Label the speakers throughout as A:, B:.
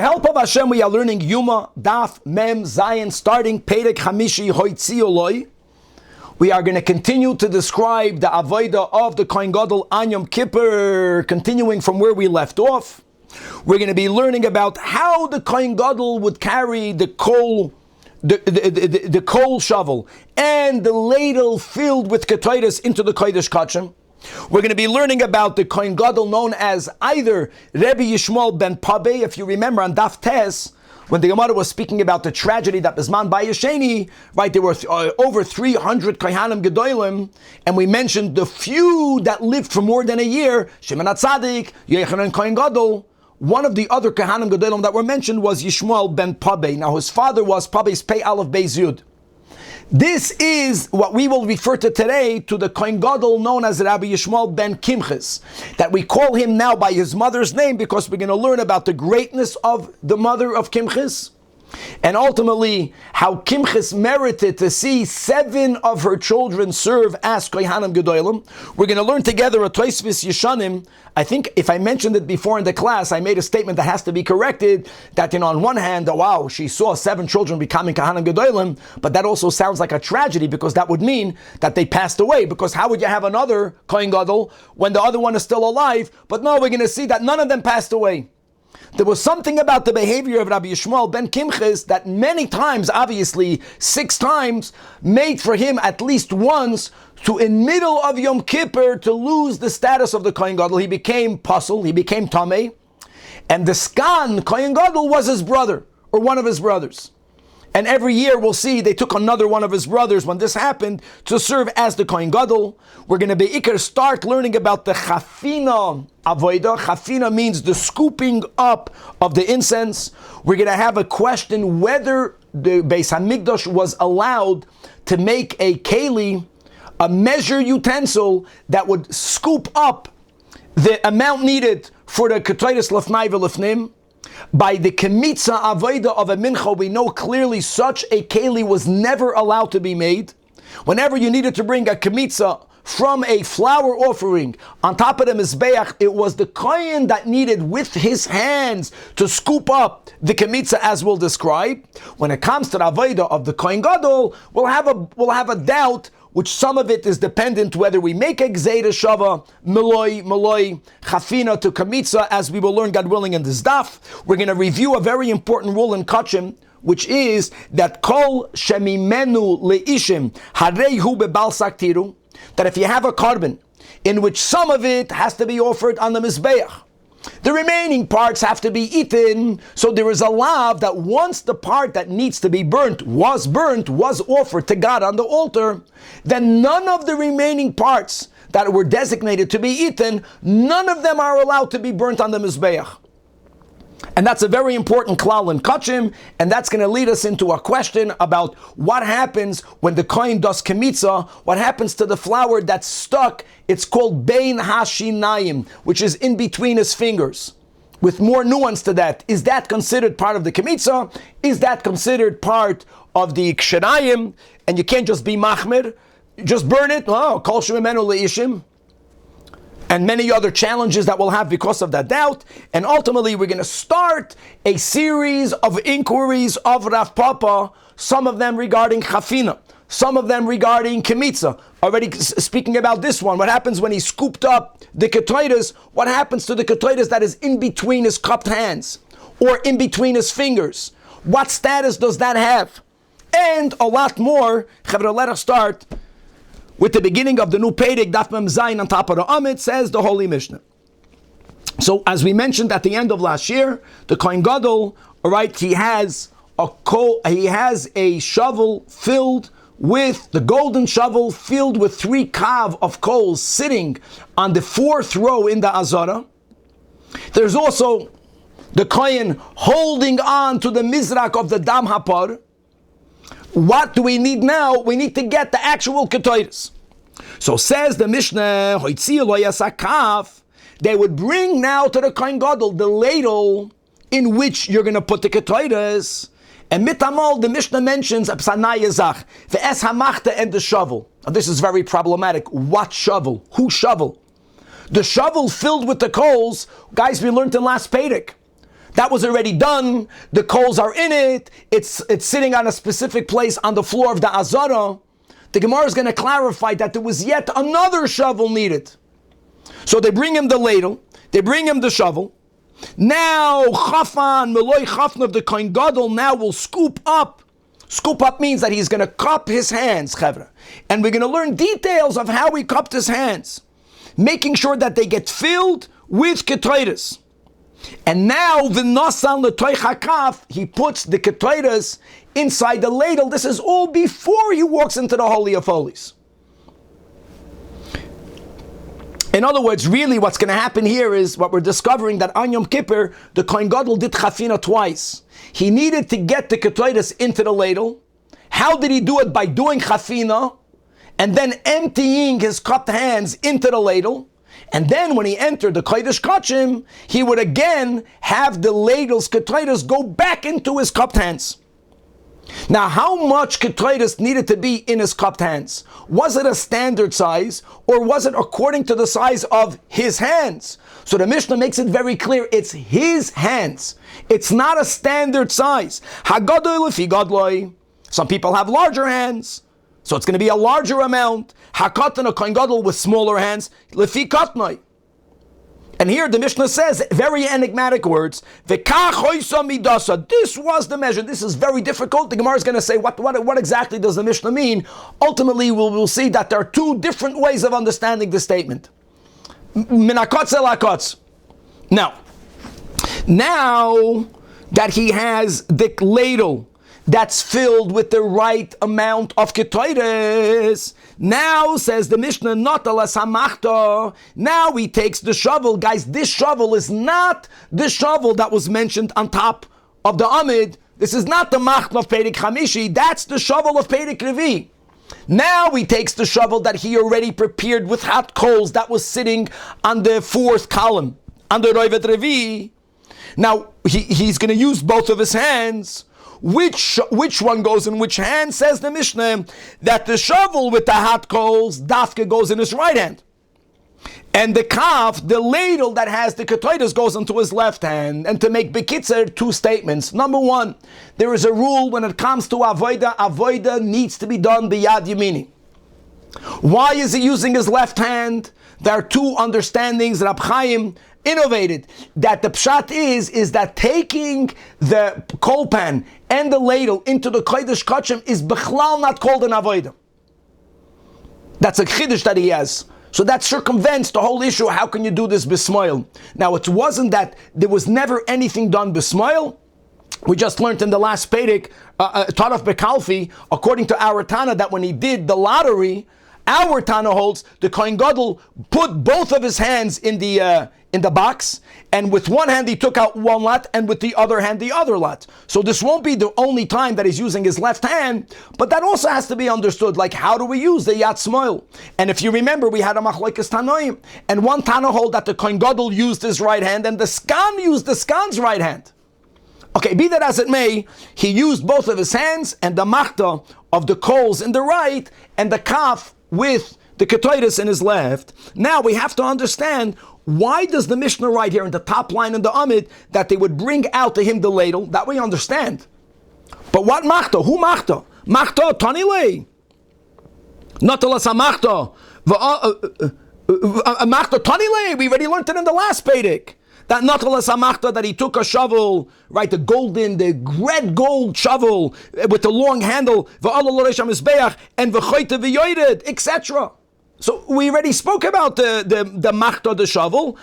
A: Help of Hashem, we are learning Yoma, Daf, Mem, Zayin, starting Perek Hamishi Hoitzi Oloi. We are going to continue to describe the Avodah of the Kohen Gadol on Yom Kippur, continuing from where we left off. We're going to be learning about how the Kohen Gadol would carry the coal, the coal shovel and the ladle filled with ketaitis into the Kodesh Kachim. We're going to be learning about the Kohen Gadol known as either Rebbe Yishmael ben Pabei. If you remember on Daf Tes, when the Gemara was speaking about the tragedy that Bisman Bayesheni, right, there were over 300 Kohanim Gedolim, and we mentioned the few that lived for more than a year, Shimon HaTzadik, Yochanan Kohen Gadol. One of the other Kohanim Gedolim that were mentioned was Yishmael ben Pabei. Now his father was Pabei's Pei Aleph Beis Yud. This is what we will refer to today to the Kohen Gadol known as Rabbi Yishmael ben Kimchis, that we call him now by his mother's name because we're going to learn about the greatness of the mother of Kimchis, and ultimately how Kimchis merited to see 7 of her children serve as Kohanim Gedolim. We're going to learn together a Tosfos Yeshanim. I think if I mentioned it before in the class, I made a statement that has to be corrected, that on one hand, wow, she saw 7 children becoming Kohanim Gedolim, but that also sounds like a tragedy because that would mean that they passed away, because how would you have another Kohen Gadol when the other one is still alive? But no, we're going to see that none of them passed away. There was something about the behavior of Rabbi Yishmael ben Kimchis that many times, obviously 6 times, made for him at least once to, in middle of Yom Kippur, to lose the status of the Kohen Gadol. He became pasul, he became tamei, and the Skan Kohen Gadol was his brother, or one of his brothers. And every year we'll see they took another one of his brothers when this happened to serve as the Kohen Gadol. We're going to start learning about the Chafina Avodah. Chafina means the scooping up of the incense. We're going to have a question whether the Beis Hamikdash was allowed to make a keli, a measure utensil that would scoop up the amount needed for the ketaitis lefnai v'lefnim. By the kemitza avodah of a mincha, we know clearly such a keli was never allowed to be made. Whenever you needed to bring a kemitza from a flour offering on top of the mizbeach, it was the kohen that needed with his hands to scoop up the kemitza, as we'll describe. When it comes to the avodah of the Kohen Gadol, we'll have a doubt, which some of it is dependent whether we make a gzeira shava, meloi, chafina to kamitza, as we will learn, God willing, in this daf. We're going to review a very important rule in kachim, which is that kol shemimenu leishim hareihu bebal saktiru, that if you have a carbon in which some of it has to be offered on the mizbeach, the remaining parts have to be eaten. So there is a law that once the part that needs to be burnt, was offered to God on the altar, then none of the remaining parts that were designated to be eaten, none of them are allowed to be burnt on the mizbeach. And that's a very important klal in kachim, and that's going to lead us into a question about what happens when the kohen does kemitza, what happens to the flour that's stuck. It's called bein hashinayim, which is in between his fingers. With more nuance to that, is that considered part of the kemitza? Is that considered part of the kshenayim? And you can't just be machmir, just burn it. Oh, kol shemimenu leishim. And many other challenges that we'll have because of that doubt. And ultimately, we're going to start a series of inquiries of Rav Papa, some of them regarding chafina, some of them regarding kemitza. Already speaking about this one, what happens when he scooped up the ketaitis? What happens to the ketaitis that is in between his cupped hands or in between his fingers? What status does that have? And a lot more. Chavra, let us start with the beginning of the new Perek, Daf Mem Zayin on top of the Amit, says the Holy Mishnah. So, as we mentioned at the end of last year, the Kohen Gadol, all right, he has a shovel filled with the golden shovel filled with 3 kav of coals sitting on the 4th row in the Azara. There's also the Kohen holding on to the mizrak of the Dam Hapar. What do we need now? We need to get the actual ketaitis. So says the Mishnah, they would bring now to the Kohen Gadol the ladle in which you're going to put the ketaitis. And mitamal, the Mishnah mentions the es hamachta and the shovel. Now this is very problematic. What shovel? Whose shovel? The shovel filled with the coals, guys, we learned in last Perek. That was already done. The coals are in it. It's sitting on a specific place on the floor of the Azara. The Gemara is going to clarify that there was yet another shovel needed. So they bring him the ladle. They bring him the shovel. Now, Chafan, Meloi Chafan of the Kohen Gadol now will scoop up. Scoop up means that he's going to cup his hands, Chevra. And we're going to learn details of how he cupped his hands, making sure that they get filled with ketaitis. And now, v'nasan l'toich hakaf, he puts the ketaitis inside the ladle. This is all before he walks into the Holy of Holies. In other words, really what's going to happen here is what we're discovering, that on Yom Kippur, the Kohen Gadol did chafina twice. He needed to get the ketaitis into the ladle. How did he do it? By doing chafina, and then emptying his cupped hands into the ladle. And then when he entered the Kodesh Kachim, he would again have the ladle's ketaitis go back into his cupped hands. Now, how much ketaitis needed to be in his cupped hands? Was it a standard size, or was it according to the size of his hands? So the Mishnah makes it very clear, it's his hands. It's not a standard size. Hagadol lefi gadloi. Some people have larger hands, so it's going to be a larger amount. Hakatan, a Kohen Gadol with smaller hands, lefi katnoi. And here the Mishnah says very enigmatic words. This was the measure. This is very difficult. The Gemara is going to say, what exactly does the Mishnah mean? Ultimately, we'll see that there are two different ways of understanding the statement. Minakotz el akotz. Now that he has the ladle that's filled with the right amount of ketaitis, now, says the Mishnah, not a samachta. Now he takes the shovel. Guys, this shovel is not the shovel that was mentioned on top of the Amid. This is not the machna of Perek Chamishi. That's the shovel of Perek Revi. Now he takes the shovel that he already prepared with hot coals that was sitting on the fourth column, on the Roivet Revi. Now he's going to use both of his hands. Which one goes in which hand? Says the Mishnah that the shovel with the hot coals, dafka, goes in his right hand. And the kaf, the ladle that has the ketaitis, goes into his left hand. And to make bekitzer, two statements. Number one, there is a rule when it comes to avoida. Avoida needs to be done biyad yamini. Why is he using his left hand? There are two understandings that Rab Chaim innovated. That the pshat is that taking the coal pan and the ladle into the Kodesh Kachim is bechlal not called an avodah. That's a chiddush that he has. So that circumvents the whole issue. How can you do this bismoil? Now, it wasn't that there was never anything done bismoil. We just learned in the last Perek, Tanach Bekalfi, according to our Tana, that when he did the lottery, our Tana holds the Kohen Gadol put both of his hands in the box, and with one hand he took out one lot, and with the other hand the other lot. So this won't be the only time that he's using his left hand, but that also has to be understood. Like, how do we use the Yad Smoil? And if you remember, we had a Machlokes Tanoim, and one Tana hold that the Kohen Gadol used his right hand, and the Skan used the Skan's right hand. Okay, be that as it may, he used both of his hands, and the machta of the coals in the right, and the kaf with the ketaitis in his left. Now we have to understand, why does the Mishnah write here in the top line in the Amid that they would bring out to him the ladle? That we understand. But what machta? Who machta? Machta tanile. Not alas machta. Machta tanile. We already learned it in the last Perek. That not alas machta, that he took a shovel, right, the red gold shovel with the long handle, and etc. So we already spoke about the machta, the shovel.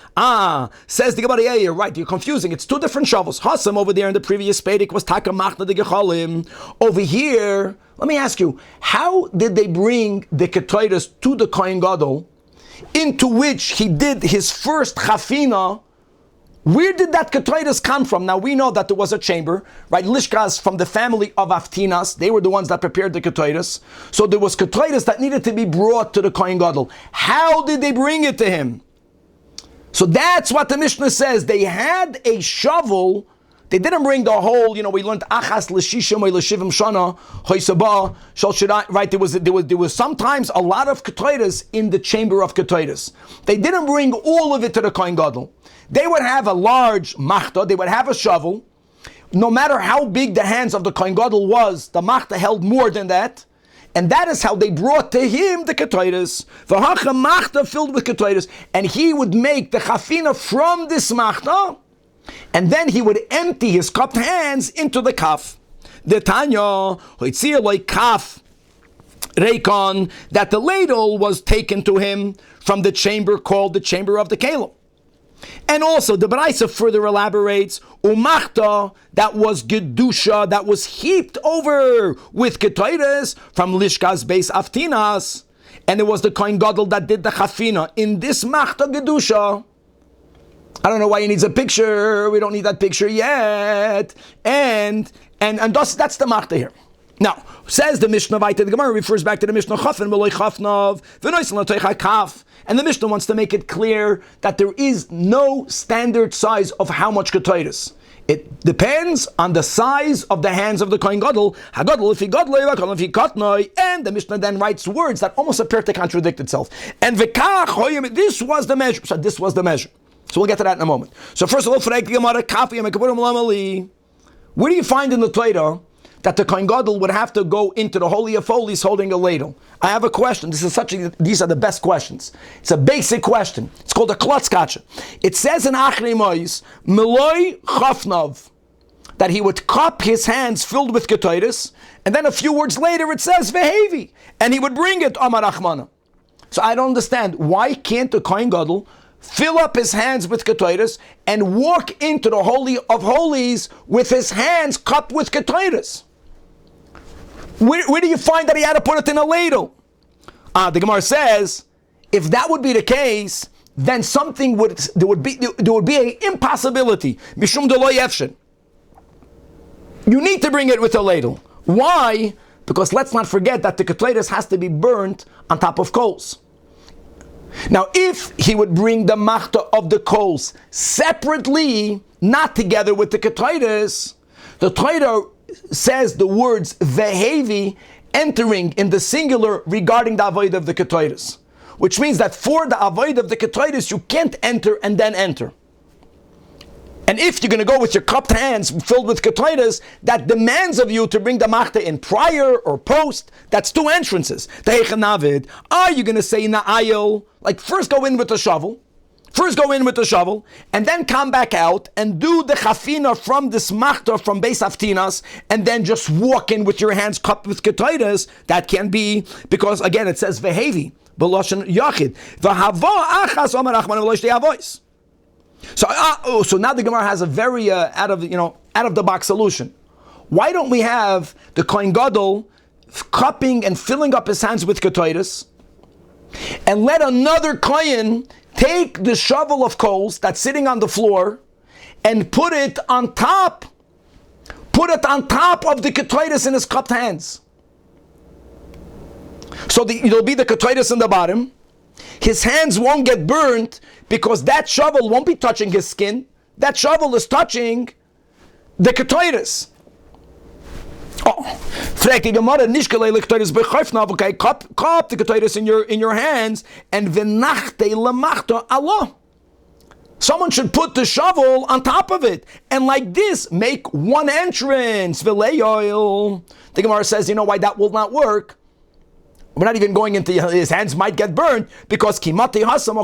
A: Says the Gemara, yeah, you're right, you're confusing. It's two different shovels. Hassan over there in the previous Perek was taka machta de gecholim. Over here, let me ask you, how did they bring the ketaitis to the Kohen Gadol, into which he did his first chafina? Where did that ketaitis come from? Now we know that there was a chamber, right? Lishkas from the family of Aftinas, they were the ones that prepared the ketaitis. So there was ketaitis that needed to be brought to the Kohen Gadol. How did they bring it to him? So that's what the Mishnah says. They had a shovel They didn't bring the whole, we learned achas l'shishim or l'shivim shana hoysaba shal shirah, right? There was sometimes a lot of ketaydas in the chamber of ketaydas. They didn't bring all of it to the Kohen Gadol. They would have a large machta, they would have a shovel. No matter how big the hands of the Kohen Gadol was, the machta held more than that. And that is how they brought to him the ketaydas. The hacha machta filled with ketaydas. And he would make the chafina from this machta, and then he would empty his cupped hands into the kaf. The Tanya, hoitzir like kaf reikon, that the ladle was taken to him from the chamber called the chamber of the kelim. And also the Baraisa further elaborates, umachta, that was gedusha, that was heaped over with ketaydas from lishkas beis aftinas, and it was the Kohen Gadol that did the chafina in this machta gedusha. I don't know why he needs a picture. We don't need that picture yet. And thus, that's the machta here. Now, says the Mishnah, the Gemara refers back to the Mishnah, and the Mishnah wants to make it clear that there is no standard size of how much ketaydas. It depends on the size of the hands of the Kohen Gadol. And the Mishnah then writes words that almost appear to contradict itself. And this was the measure. So this was the measure. So we'll get to that in a moment. So first of all, where do you find in the Torah that the Kohen Gadol would have to go into the Holy of Holies holding a ladle? I have a question. These are the best questions. It's a basic question. It's called a klotzkacha. It says in Achrei Mois, Meloi Chafnav, that he would cup his hands filled with ketaydas, and then a few words later it says Vehevi, and he would bring it Amar Achmana. So I don't understand, why can't the Kohen Gadol fill up his hands with ketaydas and walk into the Holy of Holies with his hands cupped with ketaydas? Where do you find that he had to put it in a ladle? The Gemara says, if that would be the case, then there would be an impossibility. Mishum deloy efshin. You need to bring it with a ladle. Why? Because let's not forget that the ketaydas has to be burnt on top of coals. Now, if he would bring the machta of the coals separately, not together with the ketaydas, the Torah says the words vehevi entering in the singular regarding the avoid of the ketaydas, which means that for the avoid of the ketaydas you can't enter and then enter. And if you're going to go with your cupped hands filled with ketaydas, that demands of you to bring the machta in prior or post. That's two entrances. Are you going to say in the aisle, like first go in with the shovel, and then come back out and do the chafina from this machta from beis aftinas, and then just walk in with your hands cupped with ketaydas? That can be, because again it says vehevi b'loshen yachid v'hava achas omer achman v'lo shtei avois. So now the Gemara has a very out of the box solution. Why don't we have the Kohen Gadol cupping and filling up his hands with ketaydas, and let another Kohen take the shovel of coals that's sitting on the floor and put it on top of the ketaydas in his cupped hands? So there'll be the ketaydas in the bottom. His hands won't get burnt because that shovel won't be touching his skin. That shovel is touching the ketaydas. Cup the ketaydas in your hands, and v'nachte lemachta Allah. Someone should put the shovel on top of it, and like this make one entrance. The Gemara says, you know why that will not work? We're not even going into his hands might get burned, because kimati hasam,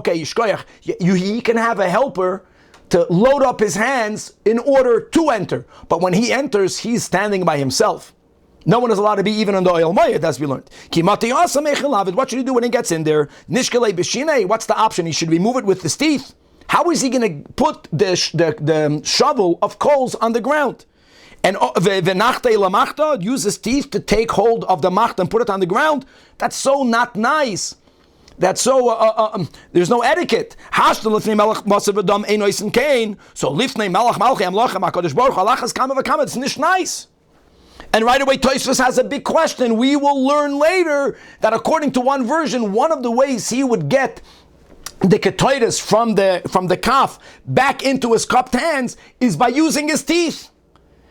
A: he can have a helper to load up his hands in order to enter. But when he enters, he's standing by himself. No one is allowed to be even on the oil mayat, as we learned. Kimati hasam echelavid. What should he do when he gets in there? Nishkele b'shinei. What's the option? He should remove it with his teeth. How is he going to put the shovel of coals on the ground? And v'nachtei lamachta, use his teeth to take hold of the machta and put it on the ground? That's so not nice. That's so, there's no etiquette. So lifnei melach malchei amlochem HaKadosh Baruch Hu halachas kama v'kama. It's nicht nice. And right away Tosfos has a big question. We will learn later that according to one version, one of the ways he would get the ketaydas from the kaf back into his cupped hands is by using his teeth.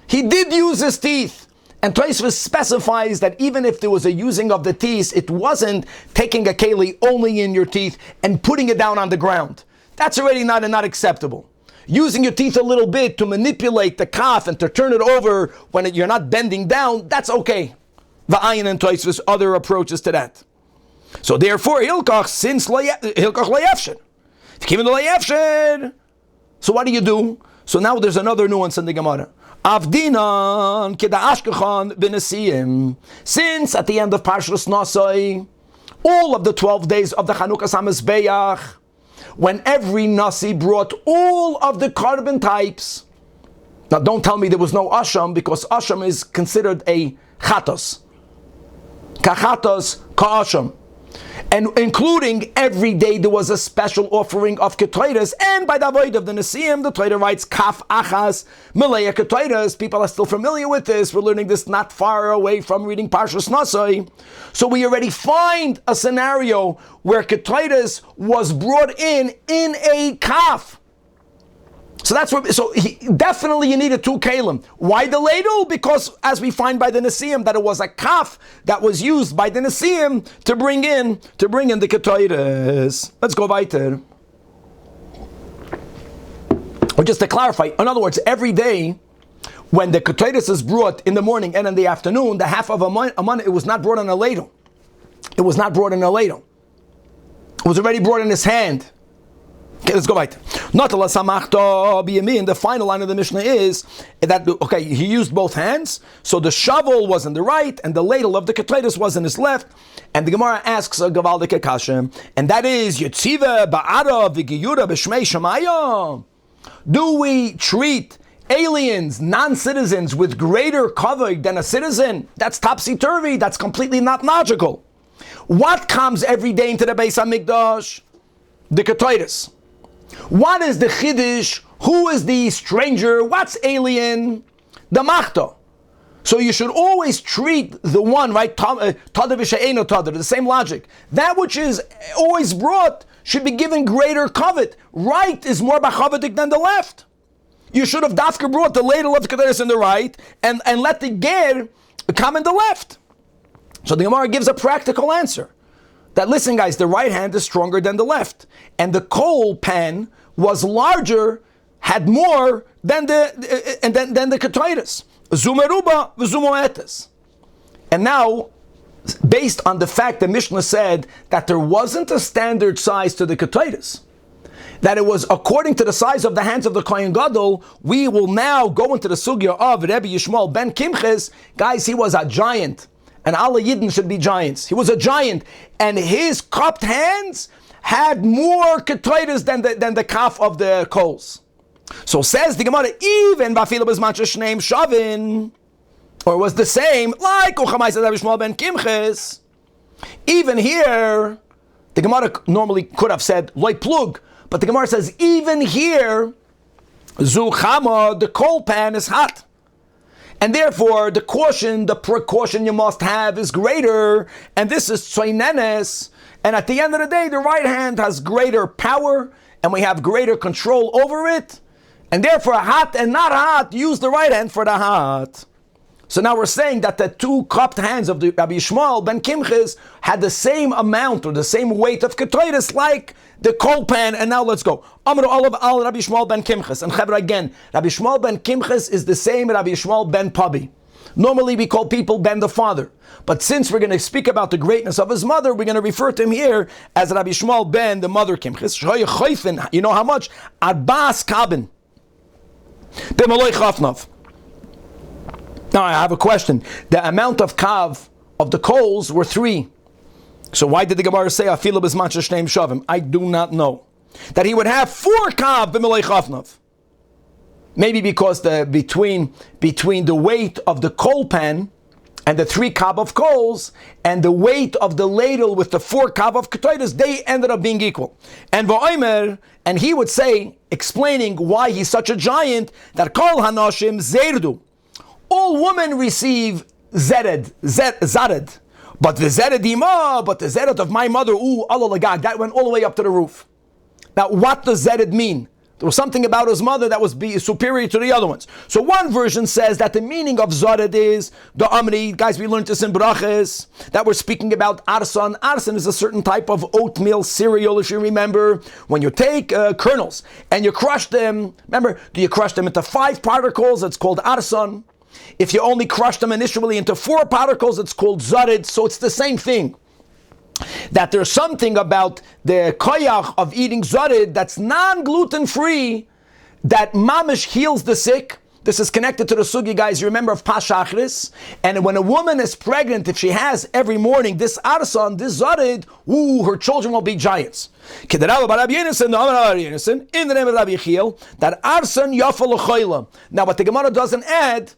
A: He did use his teeth. And Tosfos specifies that even if there was a using of the teeth, it wasn't taking a keli only in your teeth and putting it down on the ground. That's already not acceptable. Using your teeth a little bit to manipulate the kaf and to turn it over when you're not bending down, that's okay. Va'ayin and Tosfos, other approaches to that. So therefore, hilkach, since hilkach layefshin. Even the layefshin. So what do? So now there's another nuance in the Gemara. Avdinan keda ashkechan b'nesiyim. Since at the end of Parshas Nasai, all of the 12 days of the Chanukas HaMizbeach, when every Nasi brought all of the carbon types. Now don't tell me there was no Asham, because Asham is considered a chatos. Kachatos ka'asham. And including every day there was a special offering of Ketairas, and by the avoid of the Nesiim, the Torah writes Kaf Achas Malaya Ketairas. People are still familiar with this. We're learning this not far away from reading Parshas Nasai. So we already find a scenario where Ketairas was brought in a Kaf. So that's what. So definitely you needed 2 kalim. Why the ladle? Because as we find by the Nesiim that it was a kaf that was used by the Nesiim to bring in the ketairas. Let's go weiter. Or just to clarify, in other words, every day when the ketairas is brought in the morning and in the afternoon, the half of a month it was not brought in a ladle. It was not brought in a ladle. It was already brought in his hand. Okay, let's go right. The final line of the Mishnah is that, okay, he used both hands, so the shovel was in the right, and the ladle of the ketairas was in his left, and the Gemara asks a Gavaldik Kasha, and that is, Yetziva ba'ara v'giyura b'shmei Shemaya. Do we treat aliens, non-citizens, with greater kavod than a citizen? That's topsy-turvy, that's completely not logical. What comes every day into the Beis HaMikdash? The ketairas. What is the chiddush? Who is the stranger? What's alien? The machta. So you should always treat the one, right? Tada v'she'eno tada, the same logic. That which is always brought should be given greater kavod. Right is more b'chavadik than the left. You should have dafka brought the ladle of the ketairas in the right and let the ger come in the left. So the Gemara gives a practical answer. That, listen guys, the right hand is stronger than the left. And the coal pan was larger, had more than the ketairas. Zumeruba v'zumoetes. And now, based on the fact that Mishnah said that there wasn't a standard size to the ketairas, that it was according to the size of the hands of the Kohen Gadol, we will now go into the sugya of Rebbe Yishmael ben Kimches. Guys, he was a giant. And all Yidden should be giants. He was a giant, and his cupped hands had more ketairas than the kaf of the coals. So says the Gemara, even b'afilu b'zman shneim shavin, or was the same like Uchamai said Rabbi Shmuel ben Kimches. Even here, the Gemara normally could have said loy plug, but the Gemara says even here, zuchama, the coal pan is hot. And therefore, the precaution you must have is greater, and this is tzoinenes. And at the end of the day, the right hand has greater power, and we have greater control over it. And therefore, hot and not hot, use the right hand for the hot. So now we're saying that the 2 cupped hands of the Rabbi Yishmael ben Kimches had the same amount or the same weight of ketairas like the coal pan. And now let's go. Amru Olav al Rabbi Yishmael ben Kimches. And Chevra again, Rabbi Yishmael ben Kimches is the same Rabbi Yishmael ben Pabi. Normally we call people Ben the father. But since we're going to speak about the greatness of his mother, we're going to refer to him here as Rabbi Yishmael ben the mother Kimches. You know how much? Arbas kabin. B'maloi chafnav. Now I have a question. The amount of kav of the coals were 3. So why did the Gemara say afilu b'zman shneim shavim? I do not know. That he would have 4 kav b'malei chafnav. Maybe because between the weight of the coal pan and the 3 kav of coals and the weight of the ladle with the 4 kav of ketairas, they ended up being equal. And v'omer, and he would say, explaining why he's such a giant, that kol hanashim zerdu. All women receive zared, but the zered of my mother, that went all the way up to the roof. Now, what does zered mean? There was something about his mother that was superior to the other ones. So one version says that the meaning of Zared is the Amri. Guys, we learned this in Braches, that we're speaking about arsan. Arsan is a certain type of oatmeal cereal, if you remember. When you take kernels and you crush them, remember, do you crush them into 5 particles? It's called arsan. If you only crush them initially into 4 particles, it's called Zared. So it's the same thing. That there's something about the koyach of eating zarid that's non-gluten free, that mamish heals the sick. This is connected to the sugi, guys. You remember of Pashachris? And when a woman is pregnant, if she has every morning this arsan, this zarid, her children will be giants. In the name of Rabbi Yechiel, that arsan yafal l'choila. Now, what the Gemara doesn't add,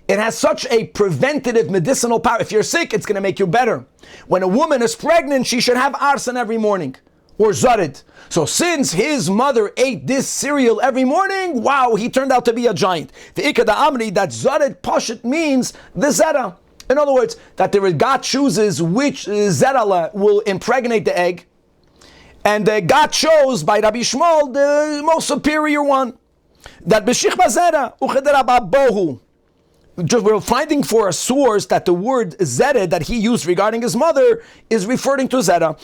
A: it has such a preventative medicinal power. If you're sick, it's going to make you better. When a woman is pregnant, she should have arsan every morning, or zarid. So since his mother ate this cereal every morning, wow, he turned out to be a giant. The ikad amri, that zarid pashit means the zera. In other words, that God chooses which zera will impregnate the egg, and God chose by Rabbi Shmuel the most superior one. That b'shichba zera uchedera bohu. We're finding for a source that the word zera that he used regarding his mother is referring to zera.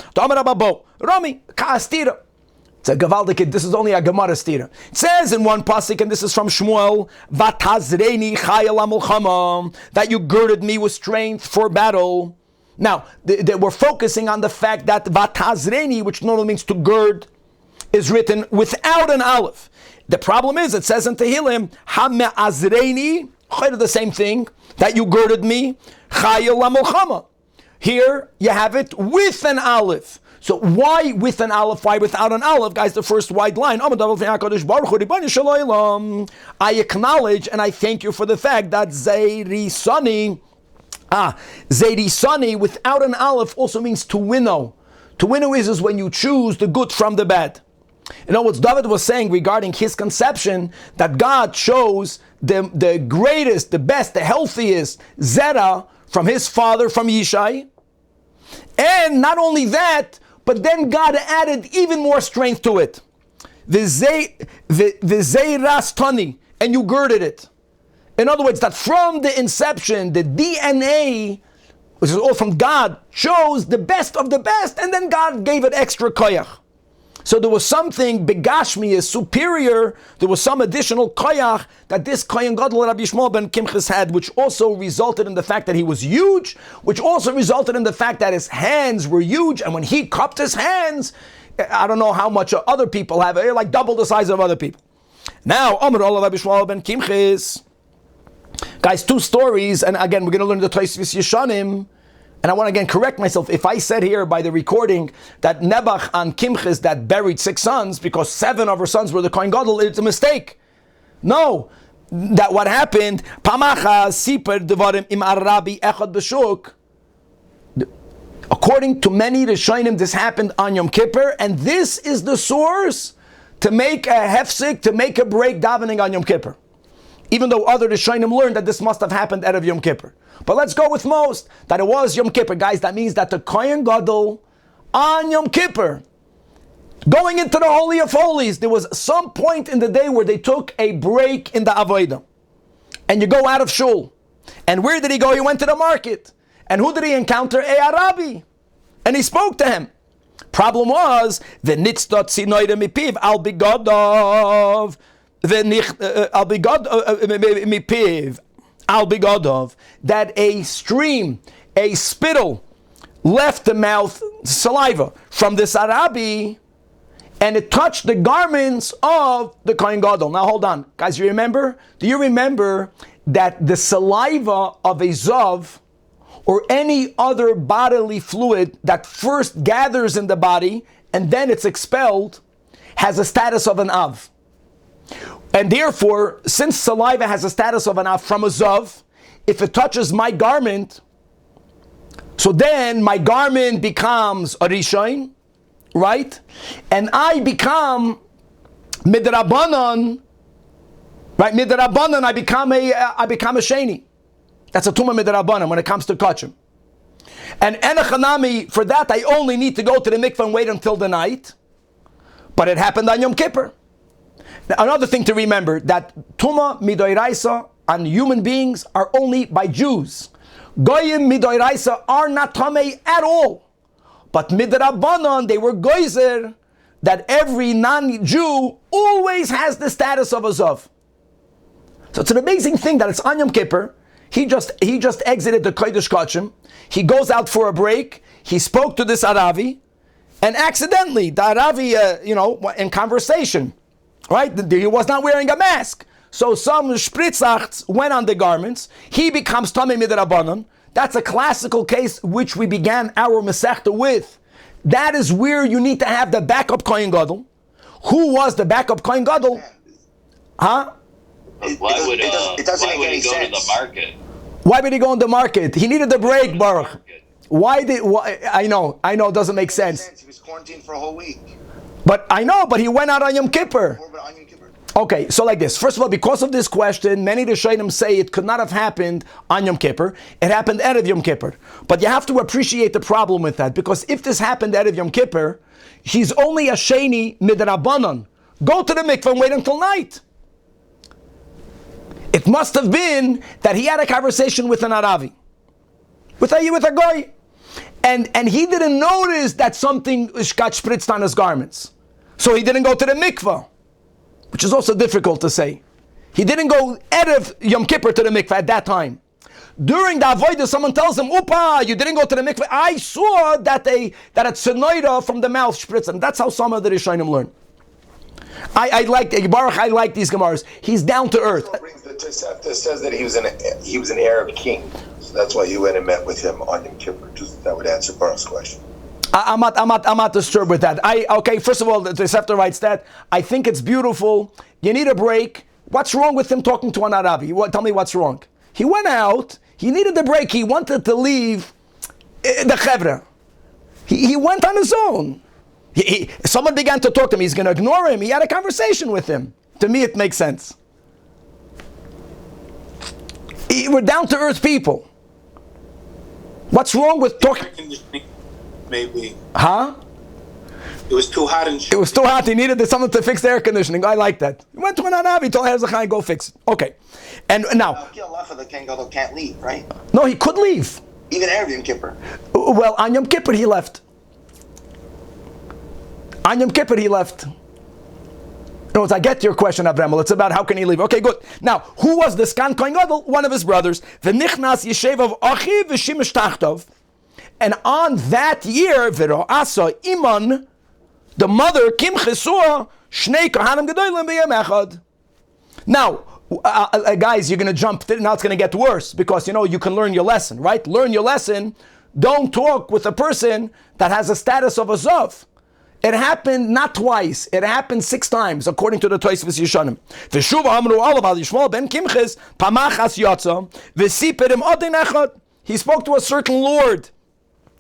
A: Rami, ka'astira. It's a gavaldik, this is only a Gemara stira. It says in one pasuk, and this is from Shmuel, Vatazreini chayal amulchama, that you girded me with strength for battle. Now, we're focusing on the fact that Vatazreini, which normally means to gird, is written without an aleph. The problem is, it says in Tehillim, Hame'azreini, the same thing, that you girded me, chayil lamulchama. Here you have it with an aleph. So why with an aleph? Why without an aleph? Guys, the first wide line. I acknowledge and I thank you for the fact that Zeirisani without an aleph also means to winnow. To winnow is when you choose the good from the bad. You know what David was saying regarding his conception, that God chose the greatest, the best, the healthiest zera from his father, from Yishai. And not only that, but then God added even more strength to it. The zeirastani, and you girded it. In other words, that from the inception, the DNA, which is all from God, chose the best of the best, and then God gave it extra koyach. So there was something begashmi is superior. There was some additional koyach that this Kohen Gadol Rabbi Shmuel ben Kimchas had, which also resulted in the fact that he was huge, which also resulted in the fact that his hands were huge, and when he cupped his hands, I don't know how much other people have, like double the size of other people. Now, Amr Rabbi Shmuel ben Kimchas. Guys, 2 stories, and again, we're going to learn the Tosfos Yeshanim. And I want to again correct myself. If I said here by the recording that Nebuch and Kimchas that buried 6 sons because 7 of her sons were the Kohen Gadol, it's a mistake. No, that what happened. Pamacha siper devarim im arabi echad b'shuk. According to many Rishonim, this happened on Yom Kippur, and this is the source to make a hefsek, to make a break davening on Yom Kippur. Even though other Rishonim learned that this must have happened out of Yom Kippur. But let's go with most, that it was Yom Kippur. Guys, that means that the Kohen Gadol on Yom Kippur, going into the Holy of Holies, there was some point in the day where they took a break in the Avodah. And you go out of shul. And where did he go? He went to the market. And who did he encounter? A Arabi. And he spoke to him. Problem was, the nitztot sinoida mipiv al bigodov. That a stream, a spittle, left the mouth, saliva, from this Arabi, and it touched the garments of the Kohen Gadol. Now hold on, guys, you remember? Do you remember that the saliva of a Zav, or any other bodily fluid that first gathers in the body, and then it's expelled, has a status of an Av? And therefore, since saliva has a status of an Av from a Zav, if it touches my garment, so then my garment becomes a Rishon, right? And I become Midrabanan, right? Midrabanan, I become a Sheni. That's a Tumah Midrabanan when it comes to Kachim. And Enochanami, for that I only need to go to the mikveh and wait until the night. But it happened on Yom Kippur. Now, another thing to remember, that Tuma Midoiraisa on human beings are only by Jews. Goyim Midoiraisa are not Tamei at all. But Midrabanan, they were Goyzer, that every non-Jew always has the status of a Zav. So it's an amazing thing that it's on Yom Kippur. He just exited the Kodesh Kachim. He goes out for a break. He spoke to this Aravi, and accidentally, the Aravi, in conversation, right? He was not wearing a mask. So some spritzachs went on the garments. He becomes Tamei Midrabanan. That's a classical case which we began our Masechta with. That is where you need to have the backup Kohen Gadol. Who was the backup Kohen Gadol? Huh?
B: Why would he go to the market?
A: Why would he go on the market? He needed the break, Baruch. I know, it doesn't make sense.
C: He was quarantined for a whole week.
A: But he went out on Yom Kippur. Okay, so like this. First of all, because of this question, many Rishonim say it could not have happened on Yom Kippur. It happened Erev Yom Kippur. But you have to appreciate the problem with that, because if this happened Erev Yom Kippur, he's only a Sheni Midrabanan. Go to the mikveh and wait until night. It must have been that he had a conversation with an Aravi, with a goy, and he didn't notice that something got spritzed on his garments, so he didn't go to the mikveh, which is also difficult to say. He didn't go Erev Yom Kippur to the mikveh at that time. During the avodah, someone tells him, "Upa, you didn't go to the mikveh. I saw that a tzenoida from the mouth spritzed," and that's how some of the Rishonim learn. I like these Gemaras. He's down to earth.
C: The Tosefta says that he was an Arab king, so that's why you went and met with him on Yom Kippur. That would answer Baruch's question.
A: I'm not disturbed with that. First of all, the Tosefta writes that. I think it's beautiful. You need a break. What's wrong with him talking to an Arabi? Tell me what's wrong. He went out. He needed the break. He wanted to leave the Chevra. He went on his own. Someone began to talk to him. He's going to ignore him. He had a conversation with him. To me, it makes sense. We're down to earth people. What's wrong with talking?
D: Maybe.
A: Huh?
D: It was too hot.
A: It was too hot. He needed someone to fix the air conditioning. I like that. He went to an Anavi. He told Herzachai, go fix it. Okay. And now.
C: The Kohen Gadol can't leave, right?
A: No, he could leave.
C: Even Erev Yom Kippur.
A: Well, on Yom Kippur he left. On Yom Kippur he left. No, I get your question, Avremel. It's about how can he leave. Okay, good. Now, who was the Skan Kohen Gadol? One of his brothers. V'nichnas yeshevav achiv v'shimish tachtov. And on that year, v'ro'asa iman, the mother, Kim Chesua, Shnei Kohanim Gedolim b'yem echad. Now, guys, you're going to jump. Now it's going to get worse, because, you can learn your lesson, right? Learn your lesson. Don't talk with a person that has a status of a Zav. It happened not twice. It happened 6 times, according to the Tosfos Yeshanim. V'shuv amru alav al Yishmael ben Kimches pamachas yatsa v'siperim odin echad. He spoke to a certain lord,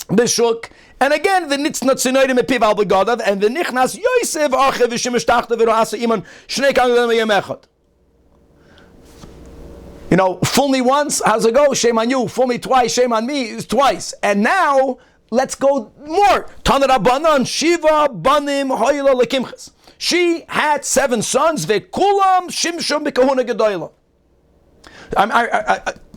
A: Bishuk, and again the nitznat tzinoidim epiv al begadav, and the nichnas Yosef achev v'shimish tachta v'ro'asa iman shnei kangadim yemechad. Fool me once, how's it go? Shame on you. Fool me twice, shame on me. It's twice. And now, let's go more. Tana Rabbanan, Shiva Banim Hoyla Lekimches. She had 7 sons. Vekulam Shimshum B'Kahuna Gedoyla.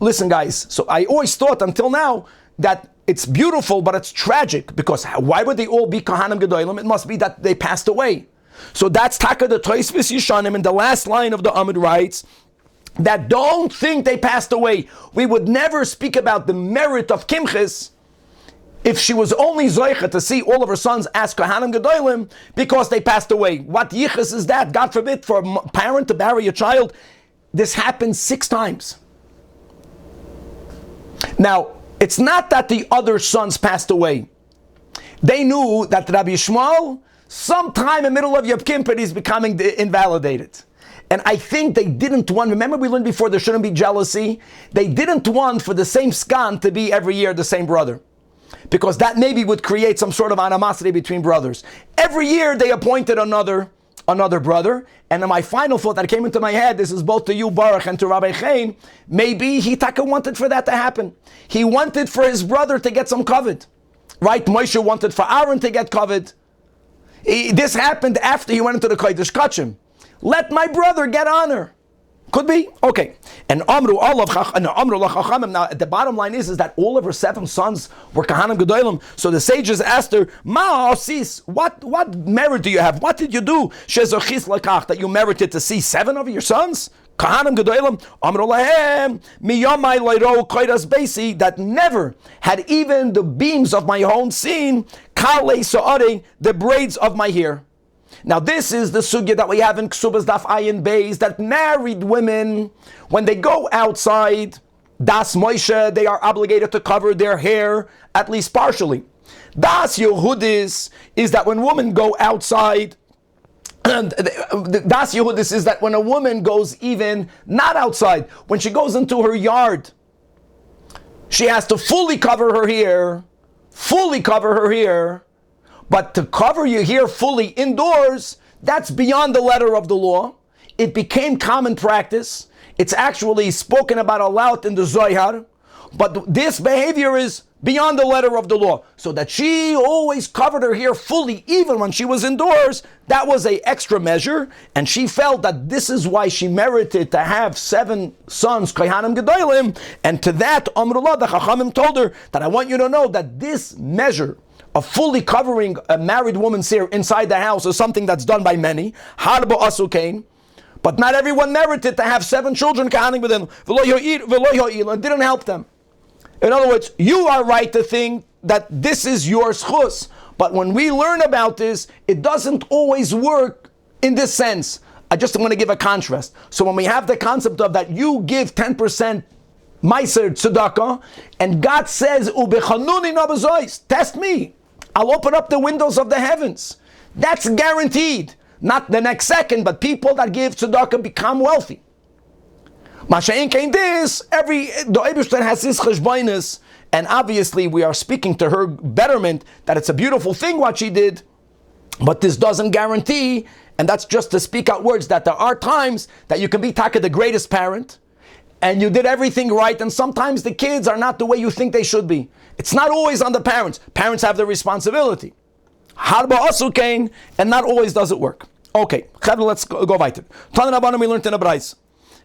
A: Listen, guys. So I always thought until now that it's beautiful, but it's tragic, because why would they all be Kahanim Gedoylim? It must be that they passed away. So that's Taka the Tosfos Yeshanim, in the last line of the Amud writes that don't think they passed away. We would never speak about the merit of Kimches if she was only Zoicha to see all of her sons as Kohanim Gedolim because they passed away. What yichus is that? God forbid for a parent to bury a child. This happened 6 times. Now, it's not that the other sons passed away. They knew that Rabbi Yishmael, sometime in the middle of Yom Kippur, is becoming invalidated. And I think they didn't want, remember we learned before there shouldn't be jealousy, they didn't want for the same skan to be every year the same brother. Because that maybe would create some sort of animosity between brothers. Every year they appointed another brother. And then my final thought that came into my head, this is both to you, Baruch, and to Rabbi Chaim, maybe Hitaka wanted for that to happen. He wanted for his brother to get some covet. Right? Moshe wanted for Aaron to get covet. This happened after he went into the Kodesh Kachim. let my brother get honor. Could be. Okay. And Amru Lachachamim. Now, the bottom line is that all of her 7 sons were Kahanim Gedolim. So the sages asked her, Ma Asis, what merit do you have? What did you do? Shezochis Lakach, that you merited to see 7 of your sons? Kahanim Gedolim. Amru Lahem, Miyomai Leiro Koiras Beisi, that never had even the beams of my own seen, Kale Soare, the braids of my hair. Now this is the sugya that we have in Ksubas Daf Ayin Beis, that married women, when they go outside, Das Moshe, they are obligated to cover their hair, at least partially. Das Yehudis is that when women go outside, and Das Yehudis is that when a woman goes even not outside, when she goes into her yard, she has to fully cover her hair, but to cover your hair fully indoors, that's beyond the letter of the law. It became common practice. It's actually spoken about a lot in the Zohar, but this behavior is beyond the letter of the law. So that she always covered her hair fully, even when she was indoors, that was an extra measure, and she felt that this is why she merited to have 7 sons, Kohanim Gedolim, and to that, Amrullah, the Chachamim told her that I want you to know that this measure of fully covering a married woman's hair inside the house is something that's done by many. Harba asukain, but not everyone merited to have 7 children. It didn't help them. In other words, you are right to think that this is your schus, but when we learn about this, it doesn't always work in this sense. I just want to give a contrast. So when we have the concept of that you give 10% Meiser tzedakah, and God says, test me. I'll open up the windows of the heavens. That's guaranteed. Not the next second, but people that give tzedakah become wealthy. Masha'in came this, the Eibishter has his cheshbainis, and obviously we are speaking to her betterment, that it's a beautiful thing what she did, but this doesn't guarantee, and that's just to speak out words, that there are times that you can be Taka the greatest parent, and you did everything right, and sometimes the kids are not the way you think they should be. It's not always on the parents. Parents have the responsibility. Harba asukain, and not always does it work. Okay, let's go weiter. Tanach we learned in a Brais.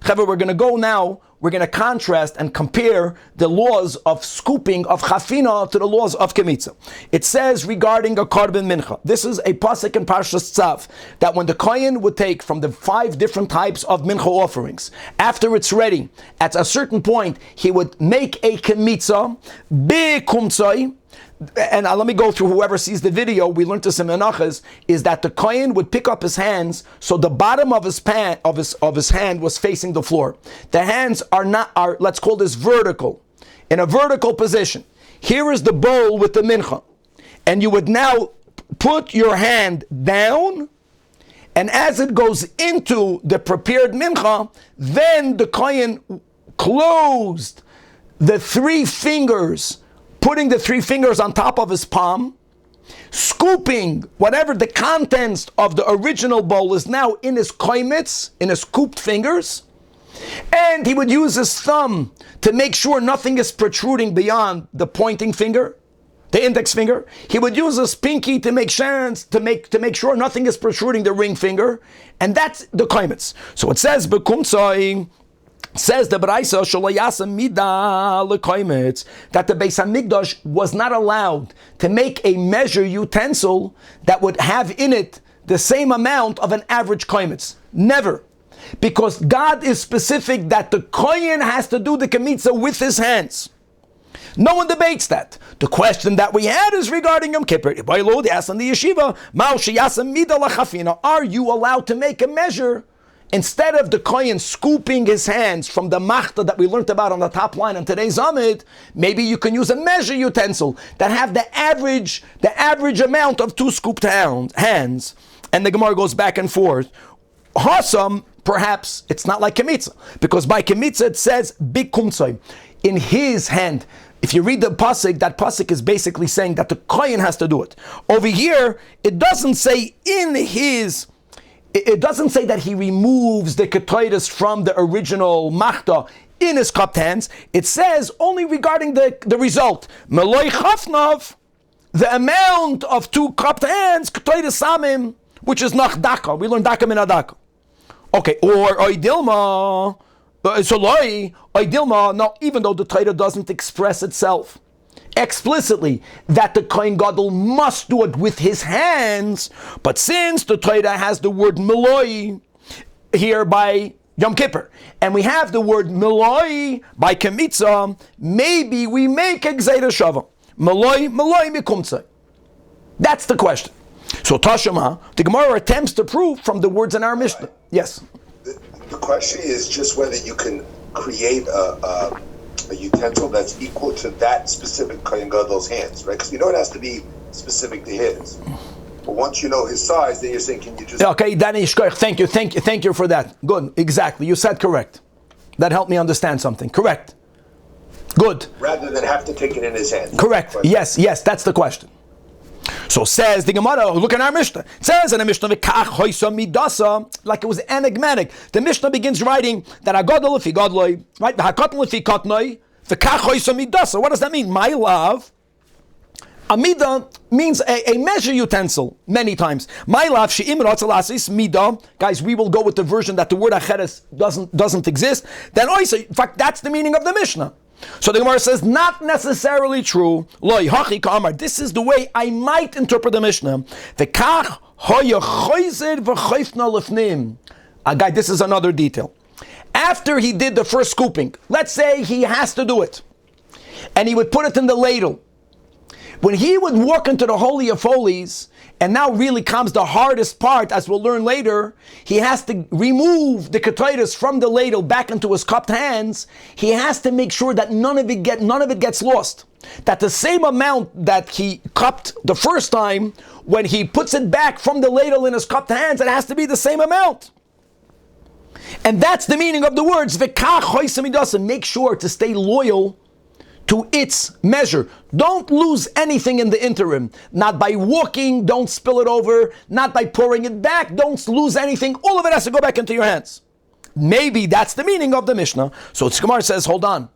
A: We're going to go now, we're going to contrast and compare the laws of scooping of chafina to the laws of kemitza. It says regarding a korban mincha, this is a pasuk in Parshas Tzav, that when the kohen would take from the 5 different types of mincha offerings, after it's ready, at a certain point, he would make a kemitza, bekumtzai. And let me go through whoever sees the video. We learned this in Menachas, is that the kohen would pick up his hands, so the bottom of his hand was facing the floor. The hands are let's call this vertical, in a vertical position. Here is the bowl with the mincha, and you would now put your hand down, and as it goes into the prepared mincha, then the kohen closed the 3 fingers, putting the 3 fingers on top of his palm, scooping whatever the contents of the original bowl is now in his koimitz, in his scooped fingers, and he would use his thumb to make sure nothing is protruding beyond the pointing finger, the index finger. He would use his pinky to make sure nothing is protruding the ring finger, and that's the koimitz. So it says bekumtzai. Says the Braisa that the Beis Hamikdash was not allowed to make a measure utensil that would have in it the same amount of an average koimitz. Never. Because God is specific that the kohen has to do the kemitza with his hands. No one debates that. The question that we had is regarding Yom Kippur. They asked in the yeshiva, are you allowed to make a measure? Instead of the kohen scooping his hands from the machta that we learned about on the top line on today's Amid, maybe you can use a measure utensil that have the average amount of 2 scooped hands. And the Gemara goes back and forth. Hassan, perhaps it's not like kemitza, because by kemitza it says big kumtzai, in his hand. If you read the pasuk, that pasuk is basically saying that the kohen has to do it. Over here, it doesn't say in his. It doesn't say that he removes the ketoides from the original machta in his cupped hands. It says only regarding the result. Meloi chafnav, the amount of 2 cupped hands, ketoides samim, which is nach daka. We learned daka min adaka. Okay, or oidilma. So loi, oidilma, no, even though the Torah doesn't express itself explicitly that the Kohen Gadol must do it with his hands, but since the Torah has the word meloi here by Yom Kippur, and we have the word meloi by Kemitza, maybe we make a Gzeira Shava. Meloi mikumtzai. That's the question. So Tashema, the Gemara attempts to prove from the words in our Mishnah. Yes.
C: The question is just whether you can create a utensil that's equal to that specific Kohen Gadol's hands, right? Because you know it has to be specific to his. But once you know his size, then you're saying, can you just...
A: Okay, Danny Ishkoich, thank you for that. Good, exactly, you said correct. That helped me understand something, correct. Good.
C: Rather than have to take it in his hand.
A: Correct, yes, that's the question. So says the Gemara, look at our Mishnah. It says in the Mishnah, like it was enigmatic. The Mishnah begins writing that Agadol lefi Gadloi, right? V'hakatan lefi Katnoi, v'kach hoysa midasa. What does that mean? My love. Amida means a measure utensil many times. My love, she'im ratzalasis mida. Guys, we will go with the version that the word acheres doesn't exist. Then oisa, in fact, that's the meaning of the Mishnah. So the Gemara says, not necessarily true. Loi hachi ka'amar. This is the way I might interpret the Mishnah. V'kach hoya choyzer v'choyfna lefnim. Guy, this is another detail. After he did the first scooping, let's say he has to do it, and he would put it in the ladle. When he would walk into the Holy of Holies, and now really comes the hardest part, as we'll learn later, he has to remove the ketaitis from the ladle back into his cupped hands. He has to make sure that none of it gets lost. That the same amount that he cupped the first time, when he puts it back from the ladle in his cupped hands, it has to be the same amount. And that's the meaning of the words, V'kach hoysam midasa. Make sure to stay loyal to its measure. Don't lose anything in the interim. Not by walking, don't spill it over. Not by pouring it back, don't lose anything. All of it has to go back into your hands. Maybe that's the meaning of the Mishnah. So Tzkamar says, hold on.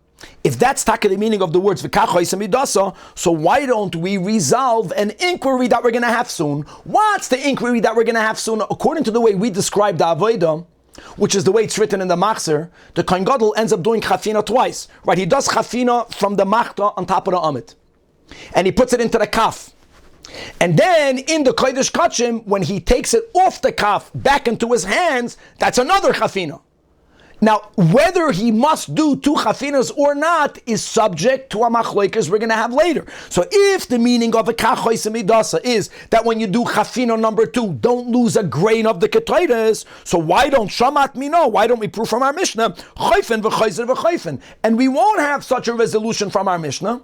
A: If that's taka the meaning of the words v'kach hoysam midasa, so why don't we resolve an inquiry that we're going to have soon? What's the inquiry that we're going to have soon? According to the way we describe the avodah, which is the way it's written in the Machzer, the Kohen Gadol ends up doing chafina twice. Right? He does chafina from the machta on top of the amit, and he puts it into the kaf. And then in the Kodesh Kachim, when he takes it off the kaf back into his hands, that's another chafina. Now, whether he must do two chafinas or not is subject to a machlokes we're going to have later. So if the meaning of a kachois midasa is that when you do chafina number 2, don't lose a grain of the ketaitis, so why don't shamat mino? Why don't we prove from our Mishnah chayfen v'chayzer v'chayfen? And we won't have such a resolution from our Mishnah.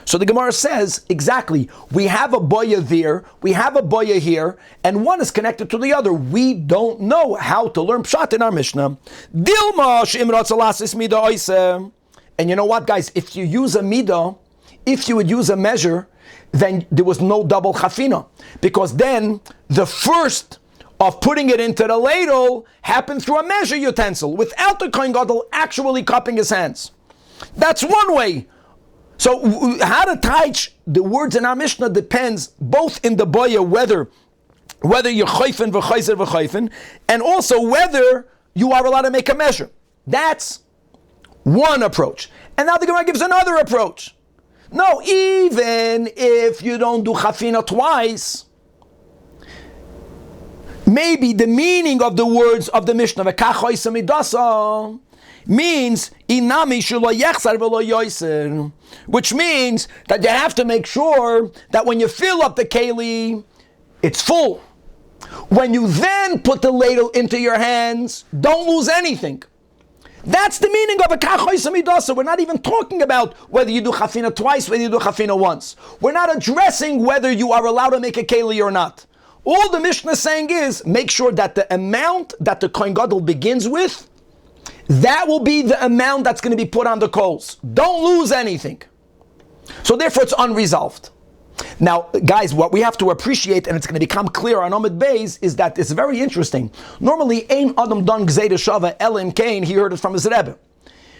A: So the Gemara says, exactly, we have a boya there, we have a boya here, and one is connected to the other. We don't know how to learn pshat in our Mishnah. Dilma sh'imrat salasis mida oiseh. And you know what, guys? If you use a midah, if you would use a measure, then there was no double chafina. Because then the first of putting it into the ladle happened through a measure utensil, without the Kohen Gadol actually cupping his hands. That's one way. So how to teach the words in our Mishnah depends both in the boya whether you're chayfen v'chayzer v'chayfen, and also whether you are allowed to make a measure. That's one approach. And now the Gemara gives another approach. No, even if you don't do chafina twice, maybe the meaning of the words of the Mishnah v'kach hoysam midasa means inami shelo yechsar v'lo yoser, which means that you have to make sure that when you fill up the keli, it's full. When you then put the ladle into your hands, don't lose anything. That's the meaning of a kachois midasa. We're not even talking about whether you do chafina twice, whether you do chafina once. We're not addressing whether you are allowed to make a keli or not. All the Mishnah is saying is, make sure that the amount that the Kohen Gadol begins with, that will be the amount that's going to be put on the coals. Don't lose anything. So therefore it's unresolved. Now, guys, what we have to appreciate, and it's going to become clear on Amud Beis, is that it's very interesting. Normally, Ein Adam Don Gzeira Shava Elim Kain, he heard it from his Rebbe.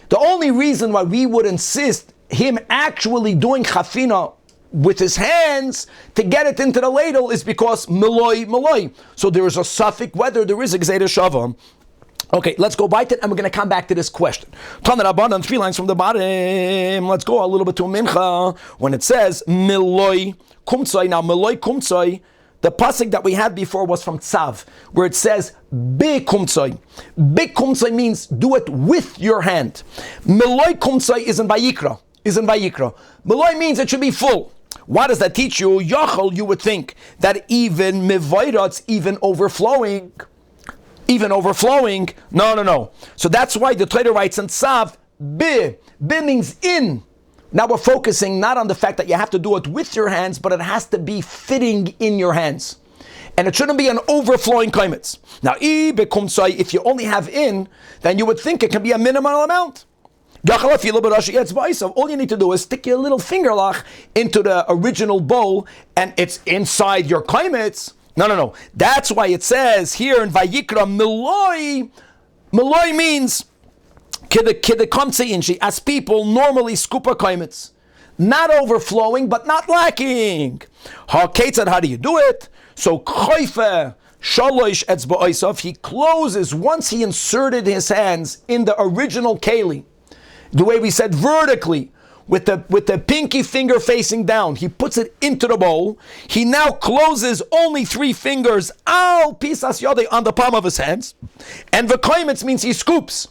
A: The only reason why we would insist him actually doing chafina with his hands to get it into the ladle is because meloi. So there is a suffix whether there is a Gzeira Shava. Okay, let's go by it, and we're going to come back to this question. Tanach Rabbanan, 3 lines from the bottom. Let's go a little bit to Mincha. When it says, Miloi kumtsoi, now Miloi kumtsoi, the pasuk that we had before was from Tzav, where it says, Be kumtsoi. Be kumtsoi means do it with your hand. Miloi kumtsoi is in Vayikra. Miloi means it should be full. What does that teach you? Yachol, you would think that even Mivairats, even overflowing. No. So that's why the Torah writes in Tzav, Bi. Bi means in. Now we're focusing not on the fact that you have to do it with your hands, but it has to be fitting in your hands. And it shouldn't be an overflowing kaimitz. Now, if you only have in, then you would think it can be a minimal amount. All you need to do is stick your little finger into the original bowl, and it's inside your kaimitz. No. That's why it says here in Vayikra, Miloi. Miloi means as people normally scoop a kaimitz. Not overflowing, but not lacking. How do you do it? So Choife Shalosh Etzba'osav, he closes, once he inserted his hands in the original keli, the way we said vertically, with the pinky finger facing down, he puts it into the bowl. He now closes only 3 fingers al pisas yodei on the palm of his hands, and v'koimitz means he scoops.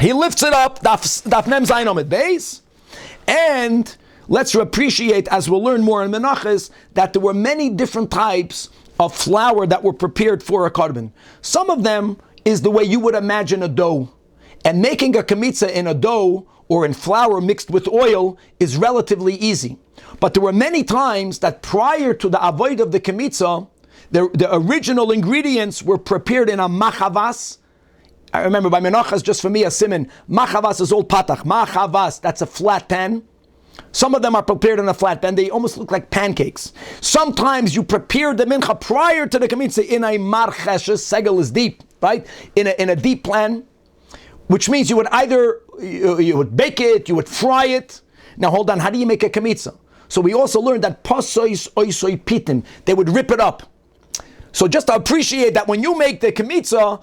A: He lifts it up, daf nem zayin omid beis, and let's appreciate, as we'll learn more in Menachos, that there were many different types of flour that were prepared for a korban. Some of them is the way you would imagine a dough, and making a kamitza in a dough or in flour mixed with oil is relatively easy. But there were many times that prior to the avoid of the kamitza, the original ingredients were prepared in a machavas. I remember by Menachos, just for me, a siman, machavas is old patach. Machavas, that's a flat pan. Some of them are prepared in a flat pan. They almost look like pancakes. Sometimes you prepare the mincha prior to the kamitza in a marcheshes. Segel is deep, right? In a deep pan, which means you would either you would bake it, you would fry it. Now hold on, how do you make a kamitza? So we also learned that pasois oisoi pitim, they would rip it up. So just to appreciate that when you make the kamitza,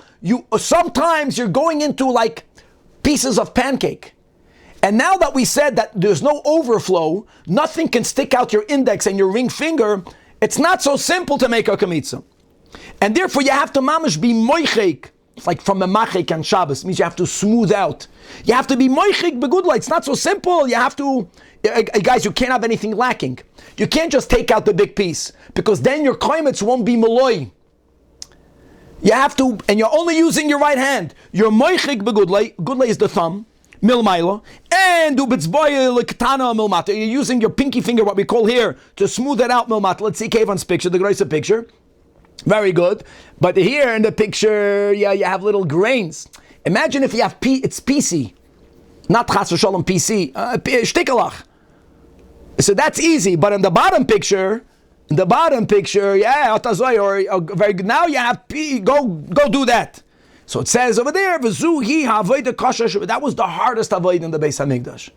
A: sometimes you're going into like pieces of pancake. And now that we said that there's no overflow, nothing can stick out your index and your ring finger, it's not so simple to make a kamitza. And therefore you have to mamish be moichek. It's like from a machek and Shabbos, means you have to smooth out. You have to be moichik begudla. It's not so simple. You have to, guys, you can't have anything lacking. You can't just take out the big piece, because then your kaimitz won't be maloi. You have to, and you're only using your right hand. Your moichik begudla, gudla is the thumb, milmaila, and ubitzboy lektana milmata. You're using your pinky finger, what we call here, to smooth it out milmata. Let's see Kevan's picture, the Grace picture. Very good. But here in the picture, you have little grains. Imagine if you have it's PC. Not chas v'sholom PC. Shtikalach. So that's easy. But in the bottom picture, or very good. Now you have P. Go do that. So it says over there, v'zuhi ha'avodah kasha. That was the hardest avodah in the Beis Hamikdash.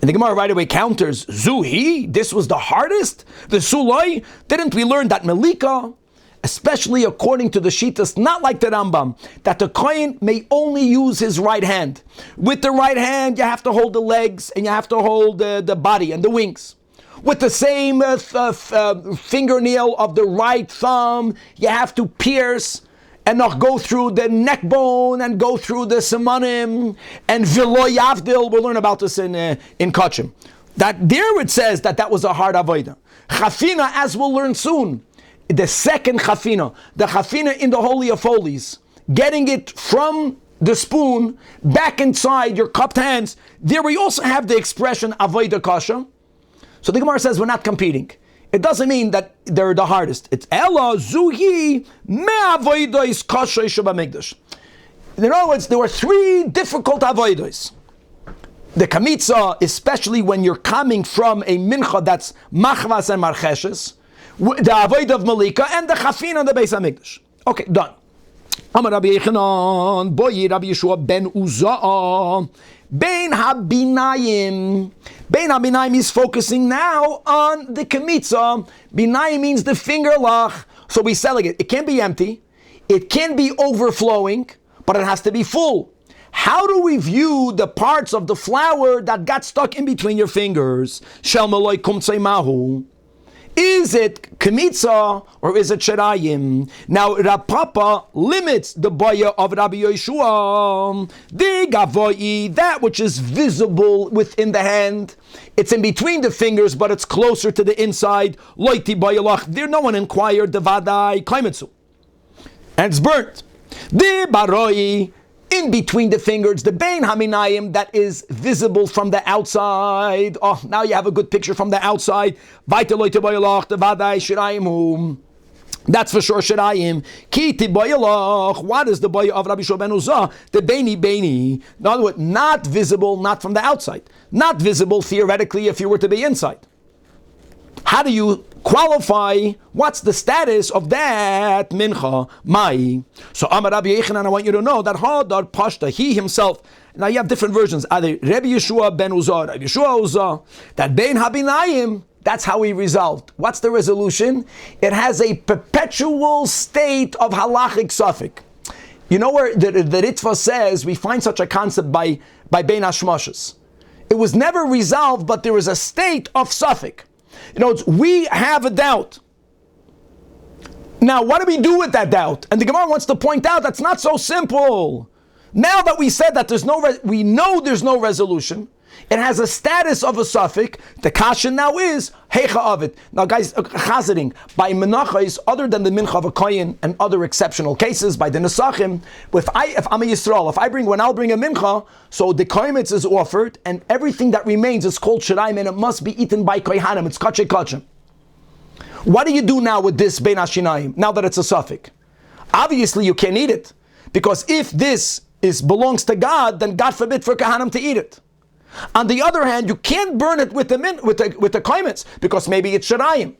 A: And the Gemara right away counters, zuhi, this was the hardest? The suloi? Didn't we learn that melika, especially according to the Shitas, not like the Rambam, that the Kohen may only use his right hand. With the right hand, you have to hold the legs, and you have to hold the body and the wings. With the same fingernail of the right thumb, you have to pierce and not go through the neck bone and go through the simanim and v'lo yavdil. We'll learn about this in Kachim. That there it says that was a hard avodah. Chafina, as we'll learn soon, the second chafina, the chafina in the Holy of Holies, getting it from the spoon back inside your cupped hands, there we also have the expression avodah kasha. So the Gemara says we're not competing. It doesn't mean that they're the hardest. It's ella zuhi me avodah kasha shabamigdash. In other words, there were 3 difficult avodas. The kamitza, especially when you're coming from a mincha that's machvas and marcheshes, the avoid of Malika, and the chafin on the Beis Hamikdash. Okay, done. Amar Rabbi Yechanan, boyi Rabbi Yeshua ben Uzzah, bein habinayim. Bein habinayim is focusing now on the kamitza. Binayim means the finger lach. So we selling it. It can be empty. It can be overflowing, but it has to be full. How do we view the parts of the flour that got stuck in between your fingers? Shel Maloi Kumtzei Mahu. Is it Kemitza or is it Sherayim? Now Rab Papa limits the boya of Rabbi Yeshua. The Gavoi, that which is visible within the hand. It's in between the fingers, but it's closer to the inside. Loiti boyalach. There no one inquired the Vadai Kaimitsu. And it's burnt. The Baroi, in between the fingers, the Bein Haminayim that is visible from the outside. Oh, now you have a good picture from the outside. That's for sure Shirayim. Kiti boyalach. What is the boy of Rabbi Shua ben Uzzah? The Beini. In other words, not visible, not from the outside. Not visible theoretically if you were to be inside. How do you qualify? What's the status of that mincha? Mai. So Amar Rabbi Yechanan, I want you to know that Hadar Pashta, he himself. Now you have different versions. Either Rabbi Yeshua ben Uzzah, Rabbi Yeshua Uzzah, that Bein Habinayim. That's how he resolved. What's the resolution? It has a perpetual state of halachic suffix. You know where the Ritva says we find such a concept by Bein Hashmoshes. It was never resolved, but there is a state of suffix. You know, we have a doubt. Now, what do we do with that doubt? And the Gemara wants to point out that's not so simple. Now that we said that we know there's no resolution, it has a status of a suffix. The kasha now is heicha of it. Now, guys, chazering by menachos, other than the mincha of a kohen and other exceptional cases, by the nesachim, if I'm a Yisrael, when I'll bring a mincha, so the kohemitz is offered, and everything that remains is called shirayim, and it must be eaten by kohanim. It's kachem kachem. What do you do now with this bein hashinayim? Now that it's a suffix, obviously you can't eat it, because if this belongs to God, then God forbid for kohanim to eat it. On the other hand, you can't burn it with the koimitz because maybe it's shirayim.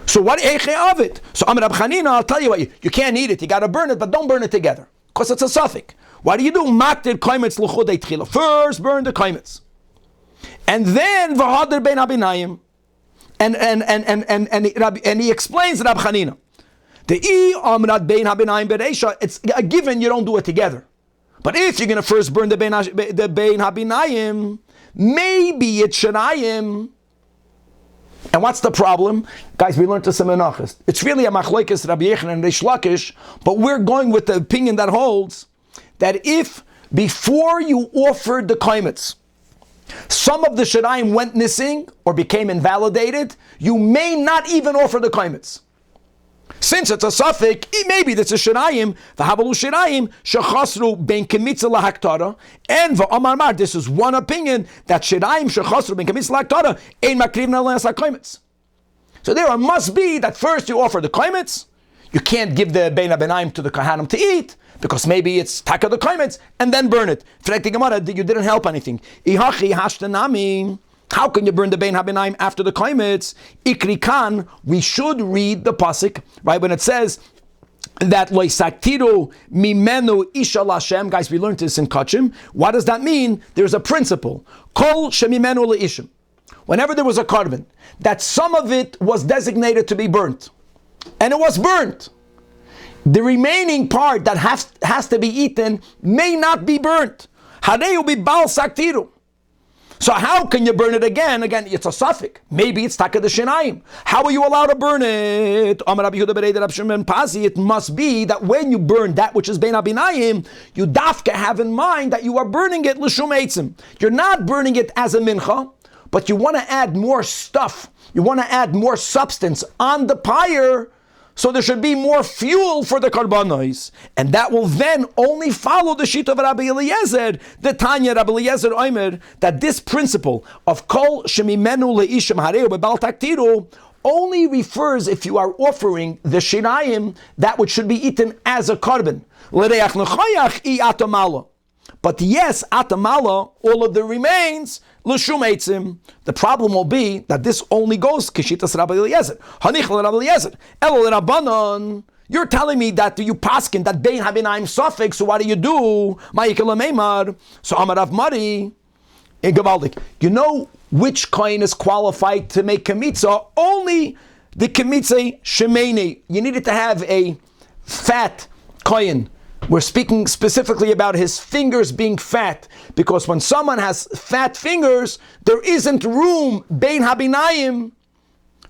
A: So what eiche of it? So Amar Rab Chanina, I'll tell you what, you can't eat it. You got to burn it, but don't burn it together because it's a suffix. Why do you do maktir koimitz l'chudei tchila? First burn the koimitz, and then v'hader bein habinayim, and he explains Rab Chanina. The amrat bein habinayim bereisha. It's a given. You don't do it together. But if you're going to first burn the bein habinayim, maybe it's shirayim. And what's the problem? Guys, we learned this in Menachos. It's really a machlokes Rabbi Yechanan and Reish Lakish, but we're going with the opinion that holds that if before you offered the koimitz, some of the shirayim went missing or became invalidated, you may not even offer the koimitz. Since it's a suffix, maybe that's a shirayim, v'havalu shirayim, shechasru ben kemitza lahaktara, and v'amar, this is one opinion, that shirayim shechasru ben kemitza lahaktara, ein makrivna l'nas ha-koimitz. So there must be that first you offer the koimitz, you can't give the bein habinayim to the kohanim to eat, because maybe it's taka the koimitz, and then burn it. Frek the Gemara, you didn't help anything. Ihachi hashtanami. How can you burn the bein habinayim after the koimitz? Ikri kan, we should read the pasuk, right, when it says that lo saktiru mimenu isha lashem. Guys, we learned this in Kachim. What does that mean? There's a principle. Kol shemimenu leishim. Whenever there was a carbon, that some of it was designated to be burnt, and it was burnt, the remaining part that has to be eaten may not be burnt. Harei be bal saktiru. So how can you burn it again? Again, it's a suffix. Maybe it's taka the shinayim. How are you allowed to burn it? It must be that when you burn that which is bein habinayim, you dafka have in mind that you are burning it l'shum eitzim. You're not burning it as a mincha, but you want to add more stuff. You want to add more substance on the pyre, so there should be more fuel for the karbanos, and that will then only follow the sheet of Rabbi Eliezer, the Tanya Rabbi Eliezer Omer, that this principle of kol shemimenu leishim hareu bebal taktiru only refers if you are offering the shirayim, that which should be eaten as a karban. L'reach nechayach I atamala. But yes, atamala, all of the remains, l'shum eitzim. The problem will be that this only goes kishitas Rabbi Eliezer. Hanich Rabbi Eliezer. Elo Rabbanon. You're telling me that you paskin that bein habinayim suffix. So what do you do? Ma'ikela meimar. So Amarav Mari in Gavaldik. You know which kohen is qualified to make kemitza? Only the kemitza shemeni. You needed to have a fat kohen We're speaking specifically about his fingers being fat, because when someone has fat fingers, there isn't room, bein habinayim,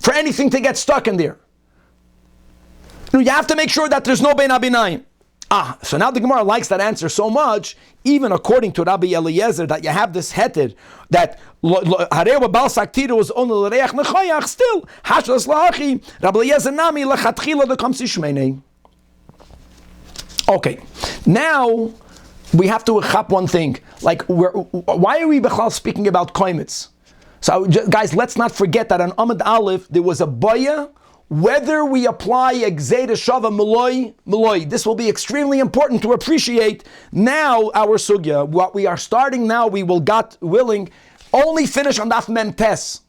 A: for anything to get stuck in there. You have to make sure that there's no bein habinayim. So now the Gemara likes that answer so much, even according to Rabbi Eliezer, that you have this heter, that Harewa Bal Saktiru was only l'reach nechoyach, still, Hashlas Lahachi, Rabbi Eliezer Nami, Lechatchila the Kamsi Shmeinei. Okay, now we have to chap one thing. Like, why are we b'chlal speaking about koimitz? So, guys, let's not forget that on Amud Aleph there was a baya whether we apply a gzeira shava meloi. This will be extremely important to appreciate now our sugya. What we are starting now, we will, God willing, only finish on daf mentes.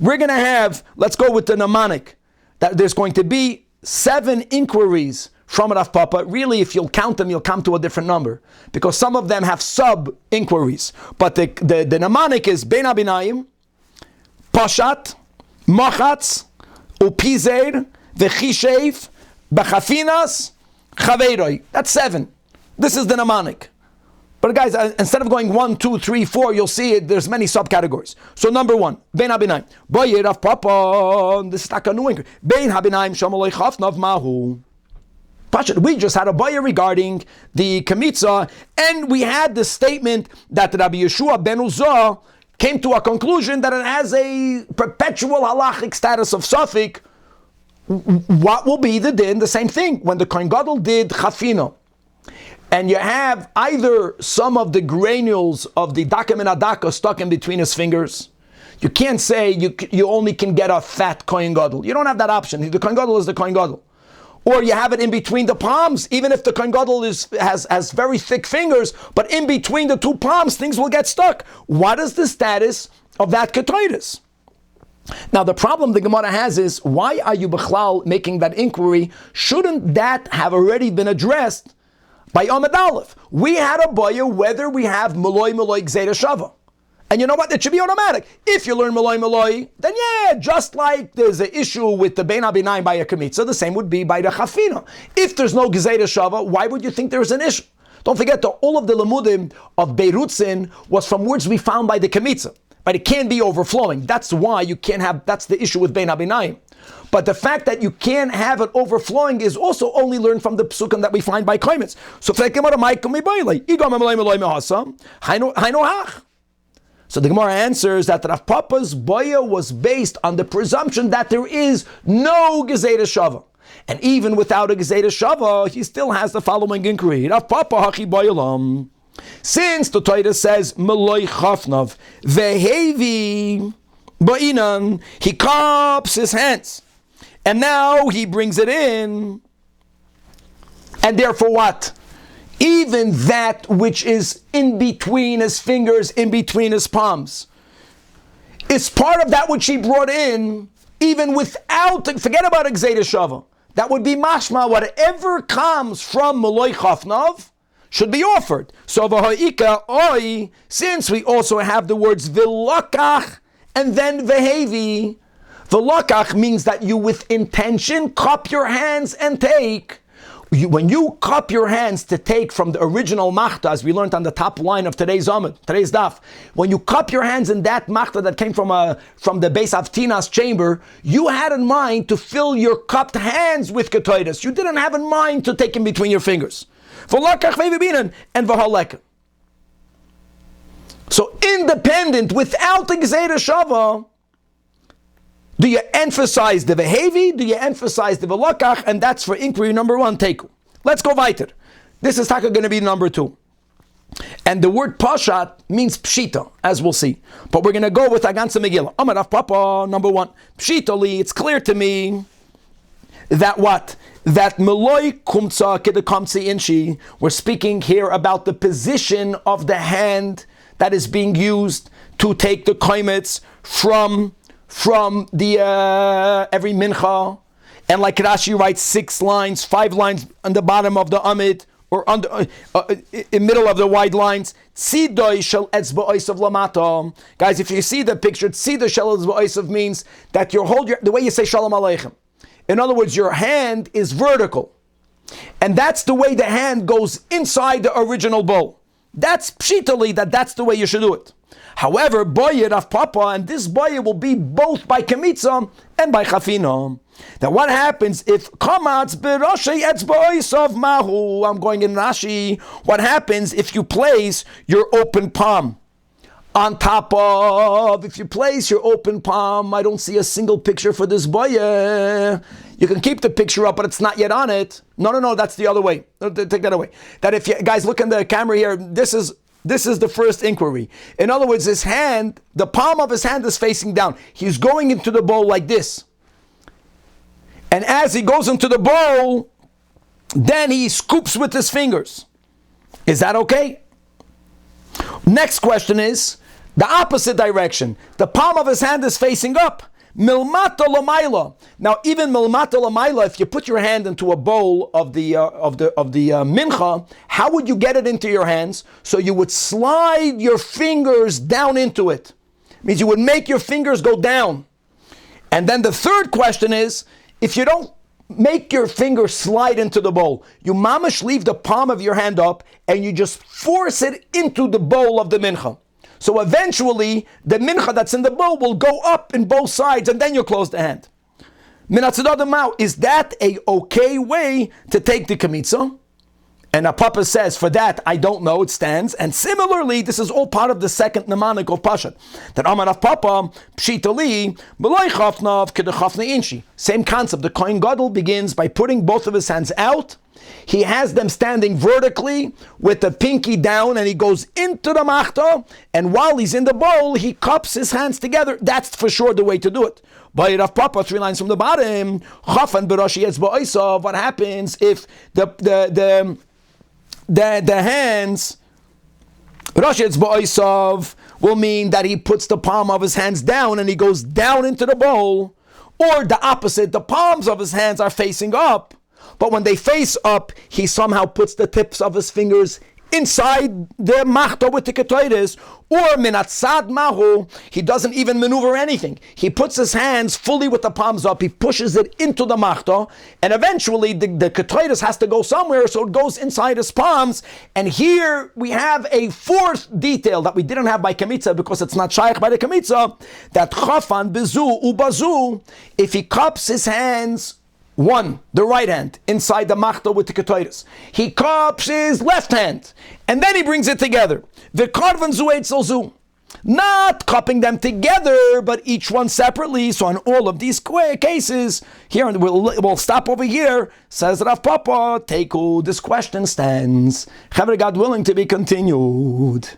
A: We're going to have, let's go with the mnemonic, that there's going to be 7 inquiries from Rav Papa. Really, if you'll count them, you'll come to a different number, because some of them have sub-inquiries. But the mnemonic is Bein Abinayim, Pashat, Machatz, Upizer, Vechishev, Bachafinas, Chaveiroi. That's 7. This is the mnemonic. But guys, instead of going 1, 2, 3, 4, you'll see it, there's many subcategories. So number 1, Bein Abinayim. Boyer Rav Papa, this is like a new inquiry. Bein Abinayim Shamaloi Chafnav Mahu. We just had a baya regarding the Kamitza, and we had the statement that Rabbi Yeshua ben Uzzah came to a conclusion that it has a perpetual halachic status of Safik. What will be the din? The same thing. When the Kohen Gadol did Chafina, and you have either some of the granules of the Daka min Adaka stuck in between his fingers, you can't say you only can get a fat Kohen Gadol. You don't have that option. The Kohen Gadol is the Kohen Gadol. Or you have it in between the palms, even if the Kohen Gadol has very thick fingers, but in between the 2 palms, things will get stuck. What is the status of that ketoides? Now, the problem the Gemara has is, why are you b'chlal making that inquiry? Shouldn't that have already been addressed by Amud Aleph? We had a baya whether we have Meloi Gzeira Shava. And you know what? It should be automatic. If you learn Meloi, then yeah, just like there's an issue with the Bein Abinayim by a Kamitza, the same would be by the Chafina. If there's no Gezeira Shava, why would you think there's an issue? Don't forget that all of the Lamudim of Beirutzin was from words we found by the Kamitza. But it can't be overflowing. That's why you can't have, that's the issue with Bein Abinayim. But the fact that you can't have it overflowing is also only learned from the psukim that we find by Koimitz. So So the Gemara answers that Rav Papa's boya was based on the presumption that there is no Gezeira Shava. And even without a Gezeira Shava, he still has the following inquiry. Rav Papa hachi boyalam. Since the Torah says, Meloi chafnav, vehevi ba'inan, he cups his hands. And now he brings it in. And therefore what? Even that which is in between his fingers, in between his palms, is part of that which he brought in, even without, forget about a Gzeira Shava. That would be mashma, whatever comes from Meloi Chafnav should be offered. So v'ha'ika oi, since we also have the words v'lakach and then v'hevi, v'lakach means that you with intention cup your hands and take. When you cup your hands to take from the original machta, as we learned on the top line of today's daf, when you cup your hands in that machta that came from the base of Tina's chamber, you had in mind to fill your cupped hands with ketoides. You didn't have in mind to take in between your fingers. And so independent, without the Gzeira Shava, do you emphasize the vehevi? Do you emphasize the velakach? And that's for inquiry number 1, teku. Let's go weiter. This is going to be number 2. And the word pashat means pshita, as we'll see. But we're going to go with Agansa Megillah. Amar Rav Papa, number 1. Pshitali, it's clear to me that what? That meloi kumtza kedekamtzi inchi. We're speaking here about the position of the hand that is being used to take the koimitz from the every mincha, and like Rashi writes 6 lines, 5 lines on the bottom of the amid, or on the in middle of the wide lines. Tzidoy shel etzba oisav lamata. Guys, if you see the picture, tzidoy shel etzba oisav means that you hold the way you say shalom aleichem. In other words, your hand is vertical. And that's the way the hand goes inside the original bowl. That's pshitali, that's the way you should do it. However, boye Rav Papa, and this boye will be both by kemitza and by chafina. Now what happens if kamatz b'roshei etzba'oisav mahu? I'm going in Rashi. What happens if you place your open palm on top of, if you place your open palm, I don't see a single picture for this boye. You can keep the picture up, but it's not yet on it. No, that's the other way. Take that away. That if you guys look in the camera here, this is the first inquiry. In other words, his hand, the palm of his hand is facing down. He's going into the bowl like this. And as he goes into the bowl, then he scoops with his fingers. Is that okay? Next question is the opposite direction. The palm of his hand is facing up. Milmata l'mayla. Now, even milmata l'mayla, if you put your hand into a bowl of the mincha, how would you get it into your hands? So you would slide your fingers down into it. It means you would make your fingers go down. And then the third question is, if you don't make your fingers slide into the bowl, you mamash leave the palm of your hand up and you just force it into the bowl of the mincha. So eventually, the mincha that's in the bowl will go up in both sides, and then you close the hand. Is that a okay way to take the kamitza? And a Papa says, for that, I don't know, it stands. And similarly, this is all part of the second mnemonic of Pashat. That Amar of Papa, Pshitali, B'loi chafnav k'dechafna inshi. Same concept. The Kohen Gadol begins by putting both of his hands out. He has them standing vertically with the pinky down, and he goes into the machta, and while he's in the bowl, he cups his hands together. That's for sure the way to do it. By Rav Papa, 3 lines from the bottom, Chafan b'roshi etzba oisav. What happens if the hands, Rosh etzba oisav, will mean that he puts the palm of his hands down and he goes down into the bowl, or the opposite, the palms of his hands are facing up. But when they face up, he somehow puts the tips of his fingers inside the machta with the ketoides, or minatzad mahu, he doesn't even maneuver anything. He puts his hands fully with the palms up, he pushes it into the machta, and eventually the ketoides has to go somewhere, so it goes inside his palms. And here we have a fourth detail that we didn't have by kamitza, because it's not shaykh by the kamitza, that chafan bezu ubazu, if he cups his hands, one, the right hand, inside the machta with the ketoides. He cups his left hand, and then he brings it together. The karvan zu eitzel zu. Not cupping them together, but each one separately. So on all of these cases, here, and we'll stop over here, says Rav Papa, Teiku, this question stands. Chaver, God willing, to be continued.